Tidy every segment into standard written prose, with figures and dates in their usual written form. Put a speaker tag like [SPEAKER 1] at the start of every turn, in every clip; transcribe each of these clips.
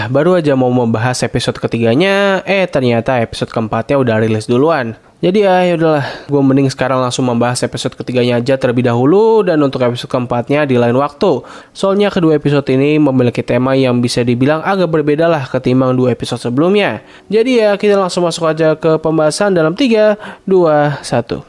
[SPEAKER 1] Nah, baru aja mau membahas episode ketiganya, ternyata episode keempatnya udah rilis duluan. Jadi ya udahlah, gue mending sekarang langsung membahas episode ketiganya aja terlebih dahulu, dan untuk episode keempatnya di lain waktu. Soalnya kedua episode ini memiliki tema yang bisa dibilang agak berbeda lah ketimbang dua episode sebelumnya. Jadi ya kita langsung masuk aja ke pembahasan dalam 3, 2, 1.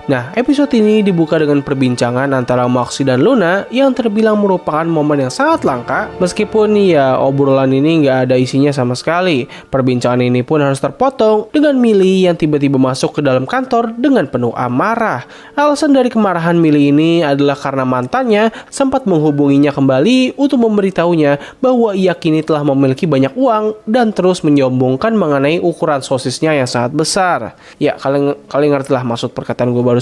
[SPEAKER 1] Nah, episode ini dibuka dengan perbincangan antara Moxie dan Luna yang terbilang merupakan momen yang sangat langka, meskipun ya obrolan ini nggak ada isinya sama sekali. Perbincangan ini pun harus terpotong dengan Millie yang tiba-tiba masuk ke dalam kantor dengan penuh amarah. Alasan dari kemarahan Millie ini adalah karena mantannya sempat menghubunginya kembali untuk memberitahunya bahwa ia kini telah memiliki banyak uang dan terus menyombongkan mengenai ukuran sosisnya yang sangat besar. Ya, kalian ngerti lah maksud perkataan gue barusan.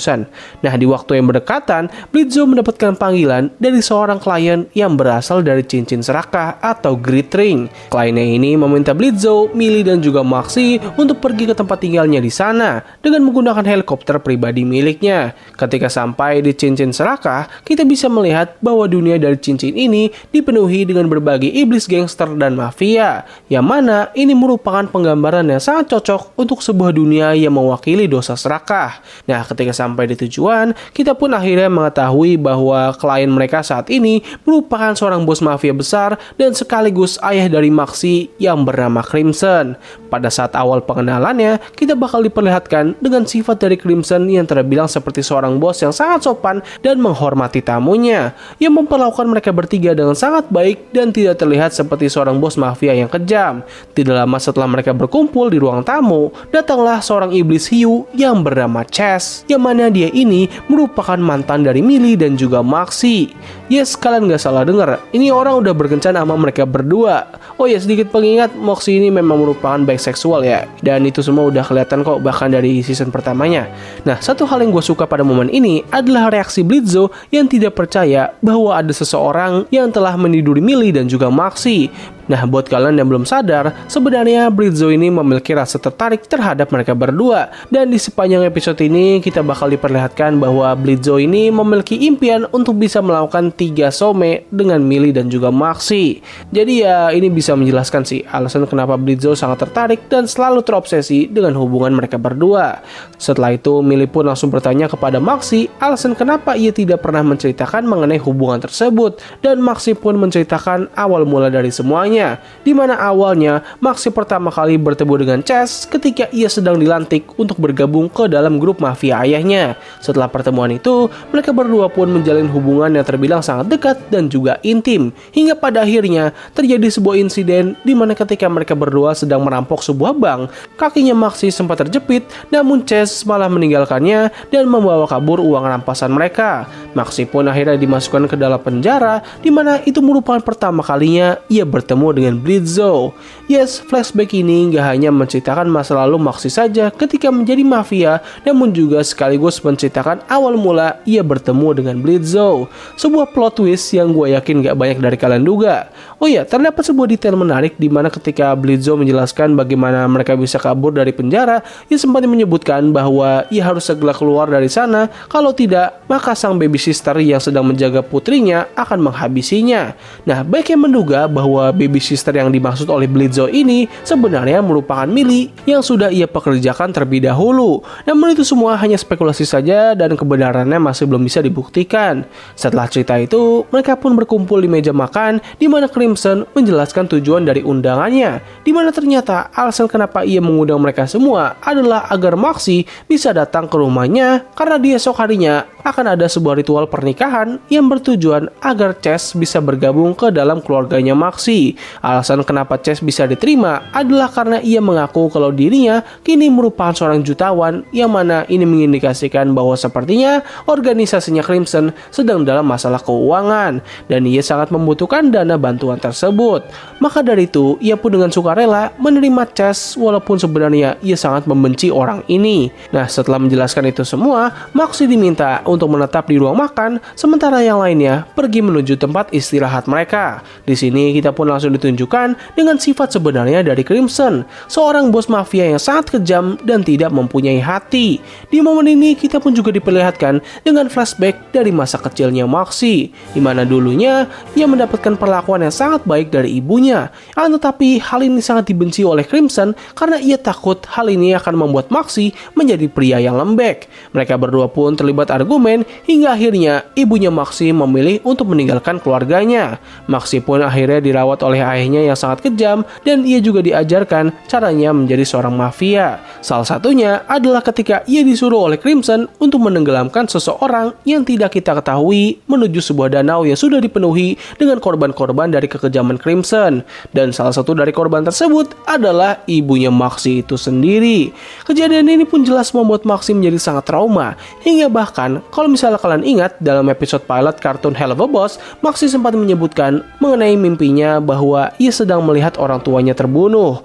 [SPEAKER 1] Nah, di waktu yang berdekatan, Blitzo mendapatkan panggilan dari seorang klien yang berasal dari cincin serakah atau Greed Ring. Kliennya ini meminta Blitzo, Millie, dan juga Moxie untuk pergi ke tempat tinggalnya di sana dengan menggunakan helikopter pribadi miliknya. Ketika sampai di cincin serakah, kita bisa melihat bahwa dunia dari cincin ini dipenuhi dengan berbagai iblis gangster dan mafia, yang mana ini merupakan penggambaran yang sangat cocok untuk sebuah dunia yang mewakili dosa serakah. Nah, ketika sampai di tujuan, kita pun akhirnya mengetahui bahwa klien mereka saat ini merupakan seorang bos mafia besar dan sekaligus ayah dari Moxie yang bernama Crimson. Pada saat awal pengenalannya, kita bakal diperlihatkan dengan sifat dari Crimson yang terbilang seperti seorang bos yang sangat sopan dan menghormati tamunya, yang memperlakukan mereka bertiga dengan sangat baik dan tidak terlihat seperti seorang bos mafia yang kejam. Tidak lama setelah mereka berkumpul di ruang tamu, datanglah seorang iblis hiu yang bernama Chess, yang mana dia ini merupakan mantan dari Millie dan juga Moxie. Yes, kalian gak salah dengar, ini orang udah berkencan sama mereka berdua. Oh ya, sedikit pengingat, Moxie ini memang merupakan biseksual ya, dan itu semua udah kelihatan kok bahkan dari season pertamanya. Nah, satu hal yang gue suka pada momen ini adalah reaksi Blitzo yang tidak percaya bahwa ada seseorang yang telah meniduri Millie dan juga Moxie. Nah, buat kalian yang belum sadar, sebenarnya Blitzo ini memiliki rasa tertarik terhadap mereka berdua. Dan di sepanjang episode ini, kita bakal diperlihatkan bahwa Blitzo ini memiliki impian untuk bisa melakukan 3 some dengan Millie dan juga Moxie. Jadi ya, ini bisa menjelaskan sih alasan kenapa Blitzo sangat tertarik dan selalu terobsesi dengan hubungan mereka berdua. Setelah itu, Millie pun langsung bertanya kepada Moxie alasan kenapa ia tidak pernah menceritakan mengenai hubungan tersebut. Dan Moxie pun menceritakan awal mula dari semuanya, di mana awalnya Moxie pertama kali bertemu dengan Chess ketika ia sedang dilantik untuk bergabung ke dalam grup mafia ayahnya. Setelah pertemuan itu, mereka berdua pun menjalin hubungan yang terbilang sangat dekat dan juga intim, hingga pada akhirnya terjadi sebuah insiden di mana ketika mereka berdua sedang merampok sebuah bank, kakinya Moxie sempat terjepit, namun Chess malah meninggalkannya dan membawa kabur uang rampasan mereka. Moxie pun akhirnya dimasukkan ke dalam penjara, di mana itu merupakan pertama kalinya ia bertemu dengan Blitzo. Yes, flashback ini gak hanya menceritakan masa lalu Moxie saja ketika menjadi mafia, namun juga sekaligus menceritakan awal mula ia bertemu dengan Blitzo. Sebuah plot twist yang gue yakin gak banyak dari kalian duga. Oh ya, terdapat sebuah detail menarik di mana ketika Blitzo menjelaskan bagaimana mereka bisa kabur dari penjara, ia sempat menyebutkan bahwa ia harus segera keluar dari sana, kalau tidak maka sang baby sister yang sedang menjaga putrinya akan menghabisinya. Nah, baik yang menduga bahwa baby sister yang dimaksud oleh Blitzo ini sebenarnya merupakan Millie yang sudah ia pekerjakan terlebih dahulu. Namun itu semua hanya spekulasi saja dan kebenarannya masih belum bisa dibuktikan. Setelah cerita itu, mereka pun berkumpul di meja makan di mana Crimson menjelaskan tujuan dari undangannya, di mana ternyata alasan kenapa ia mengundang mereka semua adalah agar Moxie bisa datang ke rumahnya karena di esok harinya akan ada sebuah ritual pernikahan yang bertujuan agar Chess bisa bergabung ke dalam keluarganya Moxie. Alasan kenapa Chess bisa diterima adalah karena ia mengaku kalau dirinya kini merupakan seorang jutawan, yang mana ini mengindikasikan bahwa sepertinya organisasinya Crimson sedang dalam masalah keuangan dan ia sangat membutuhkan dana bantuan tersebut. Maka dari itu, ia pun dengan sukarela menerima Chess walaupun sebenarnya ia sangat membenci orang ini. Nah, setelah menjelaskan itu semua, Moxie diminta untuk menetap di ruang makan, sementara yang lainnya pergi menuju tempat istirahat mereka. Di sini kita pun langsung ditunjukkan dengan sifat sebenarnya dari Crimson, seorang bos mafia yang sangat kejam dan tidak mempunyai hati. Di momen ini kita pun juga diperlihatkan dengan flashback dari masa kecilnya Moxie, di mana dulunya ia mendapatkan perlakuan yang sangat baik dari ibunya. Tetapi hal ini sangat dibenci oleh Crimson karena ia takut hal ini akan membuat Moxie menjadi pria yang lembek. Mereka berdua pun terlibat argumen hingga akhirnya ibunya Moxie memilih untuk meninggalkan keluarganya. Moxie pun akhirnya dirawat oleh ayahnya yang sangat kejam dan ia juga diajarkan caranya menjadi seorang mafia. Salah satunya adalah ketika ia disuruh oleh Crimson untuk menenggelamkan seseorang yang tidak kita ketahui menuju sebuah danau yang sudah dipenuhi dengan korban-korban dari kekejaman Crimson. Dan salah satu dari korban tersebut adalah ibunya Moxie itu sendiri. Kejadian ini pun jelas membuat Moxie menjadi sangat trauma, hingga bahkan kalau misalnya kalian ingat dalam episode pilot kartun Hell of a Boss, Moxie sempat menyebutkan mengenai mimpinya bahwa ia sedang melihat orang tuanya terbunuh.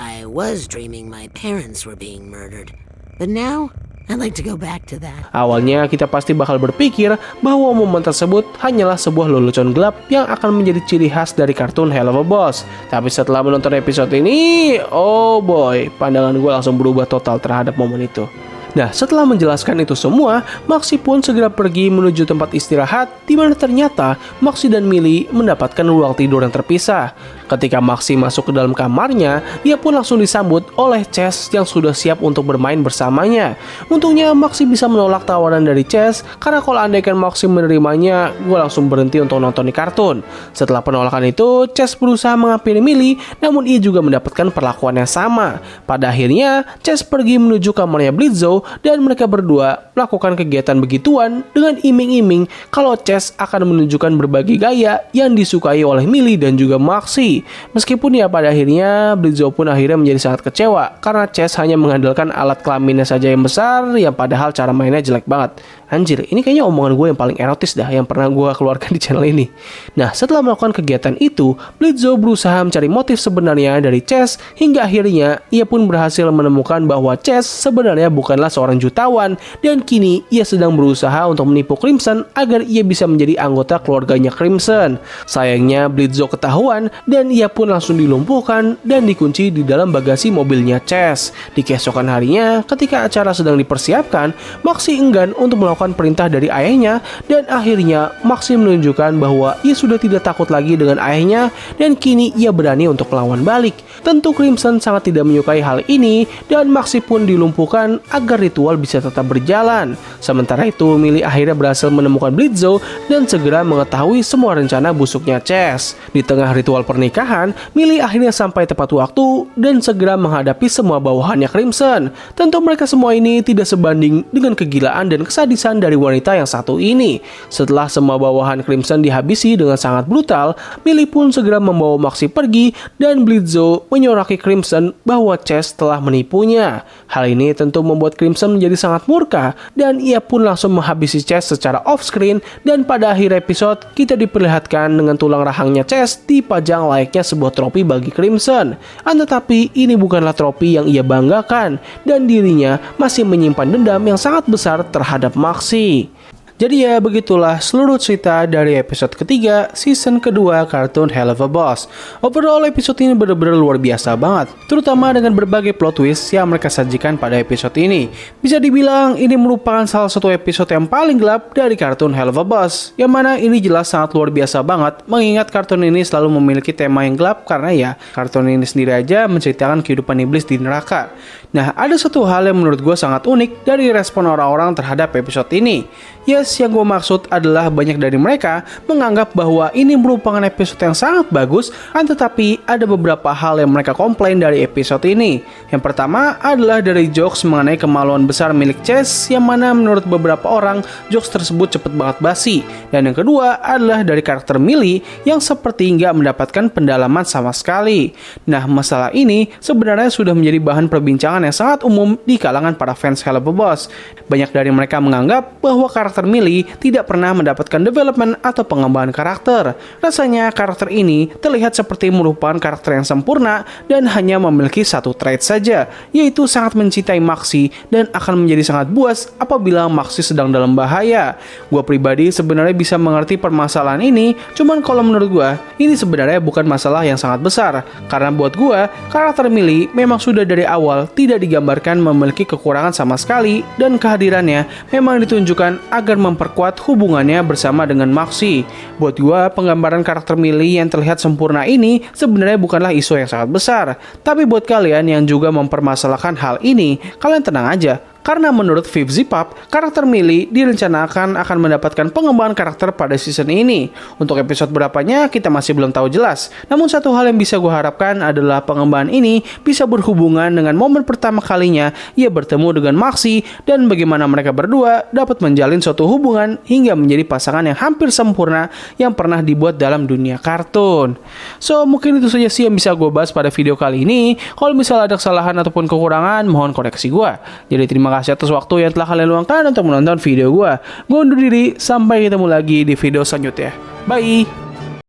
[SPEAKER 2] I was dreaming my parents were being murdered, but now I'd like to go back to that.
[SPEAKER 1] Awalnya kita pasti bakal berpikir bahwa momen tersebut hanyalah sebuah lelucon gelap yang akan menjadi ciri khas dari kartun Hell of a Boss. Tapi setelah menonton episode ini, oh boy, pandangan gue langsung berubah total terhadap momen itu. Nah, setelah menjelaskan itu semua, Moxie pun segera pergi menuju tempat istirahat, di mana ternyata Moxie dan Millie mendapatkan ruang tidur yang terpisah. Ketika Moxie masuk ke dalam kamarnya, ia pun langsung disambut oleh Chess yang sudah siap untuk bermain bersamanya. Untungnya Moxie bisa menolak tawaran dari Chess, karena kalau andaikan Moxie menerimanya, gue langsung berhenti untuk nonton di kartun. Setelah penolakan itu, Chess berusaha menghampiri Millie, namun ia juga mendapatkan perlakuan yang sama. Pada akhirnya, Chess pergi menuju kamarnya Blitzo, dan mereka berdua melakukan kegiatan begituan dengan iming-iming kalau Chess akan menunjukkan berbagai gaya yang disukai oleh Millie dan juga Moxie. Meskipun ya pada akhirnya Blitzo pun akhirnya menjadi sangat kecewa karena Chess hanya mengandalkan alat kelaminnya saja yang besar, yang padahal cara mainnya jelek banget. Anjir, ini kayaknya omongan gue yang paling erotis dah yang pernah gue keluarkan di channel ini. Nah, setelah melakukan kegiatan itu, Blitzo berusaha mencari motif sebenarnya dari Chess, hingga akhirnya ia pun berhasil menemukan bahwa Chess sebenarnya bukanlah seorang jutawan, dan kini ia sedang berusaha untuk menipu Crimson agar ia bisa menjadi anggota keluarganya Crimson. Sayangnya Blitzo ketahuan dan ia pun langsung dilumpuhkan dan dikunci di dalam bagasi mobilnya Chess. Di keesokan harinya, ketika acara sedang dipersiapkan, Moxie enggan untuk melakukan perintah dari ayahnya, dan akhirnya Moxie menunjukkan bahwa ia sudah tidak takut lagi dengan ayahnya dan kini ia berani untuk melawan balik. Tentu Crimson sangat tidak menyukai hal ini dan Moxie pun dilumpuhkan agar ritual bisa tetap berjalan. Sementara itu, Millie akhirnya berhasil menemukan Blitzo dan segera mengetahui semua rencana busuknya Chess. Di tengah ritual pernikahan, Millie akhirnya sampai tepat waktu dan segera menghadapi semua bawahannya Crimson. Tentu mereka semua ini tidak sebanding dengan kegilaan dan kesadisan dari wanita yang satu ini. Setelah semua bawahan Crimson dihabisi dengan sangat brutal, Millie pun segera membawa Moxie pergi dan Blitzo menyoraki Crimson bahwa Chess telah menipunya. Hal ini tentu membuat Crimson menjadi sangat murka dan ia pun langsung menghabisi Chess secara off-screen, dan pada akhir episode kita diperlihatkan dengan tulang rahangnya Chess dipajang layaknya sebuah trofi bagi Crimson. Tetapi ini bukanlah trofi yang ia banggakan dan dirinya masih menyimpan dendam yang sangat besar terhadap Moxie. Jadi ya begitulah seluruh cerita dari episode ketiga season kedua kartun Hell of a Boss. Overall episode ini benar-benar luar biasa banget, terutama dengan berbagai plot twist yang mereka sajikan pada episode ini. Bisa dibilang ini merupakan salah satu episode yang paling gelap dari kartun Hell of a Boss, yang mana ini jelas sangat luar biasa banget, mengingat kartun ini selalu memiliki tema yang gelap karena ya kartun ini sendiri aja menceritakan kehidupan iblis di neraka. Nah, ada satu hal yang menurut gue sangat unik dari respon orang-orang terhadap episode ini. Yes, yang gue maksud adalah banyak dari mereka menganggap bahwa ini merupakan episode yang sangat bagus, tetapi ada beberapa hal yang mereka komplain dari episode ini. Yang pertama adalah dari jokes mengenai kemaluan besar milik Chess, yang mana menurut beberapa orang jokes tersebut cepet banget basi. Dan yang kedua adalah dari karakter Millie yang seperti nggak mendapatkan pendalaman sama sekali. Nah, masalah ini sebenarnya sudah menjadi bahan perbincangan yang sangat umum di kalangan para fans Hell of a Boss. Banyak dari mereka menganggap bahwa karakter Millie tidak pernah mendapatkan development atau pengembangan karakter. Rasanya karakter ini terlihat seperti merupakan karakter yang sempurna dan hanya memiliki satu trait saja, yaitu sangat mencintai Maxi dan akan menjadi sangat buas apabila Maxi sedang dalam bahaya. Gua pribadi sebenarnya bisa mengerti permasalahan ini, cuman kalau menurut gua, ini sebenarnya bukan masalah yang sangat besar, karena buat gua, karakter Millie memang sudah dari awal tidak digambarkan memiliki kekurangan sama sekali dan kehadirannya memang ditunjukkan agar memperkuat hubungannya bersama dengan Maxi. Buat gua, penggambaran karakter Millie yang terlihat sempurna ini sebenarnya bukanlah isu yang sangat besar. Tapi buat kalian yang juga mempermasalahkan hal ini, kalian tenang aja. Karena menurut Viv Zipap, karakter Millie direncanakan akan mendapatkan pengembangan karakter pada season ini. Untuk episode berapanya kita masih belum tahu jelas. Namun satu hal yang bisa gue harapkan adalah pengembangan ini bisa berhubungan dengan momen pertama kalinya ia bertemu dengan Maxi dan bagaimana mereka berdua dapat menjalin suatu hubungan hingga menjadi pasangan yang hampir sempurna yang pernah dibuat dalam dunia kartun. So mungkin itu saja sih yang bisa gue bahas pada video kali ini. Kalau misalnya ada kesalahan ataupun kekurangan, mohon koreksi gue. Jadi terima kasih atas waktu yang telah kalian luangkan untuk menonton video gue. Gue undur diri, sampai ketemu lagi di video selanjutnya. Bye!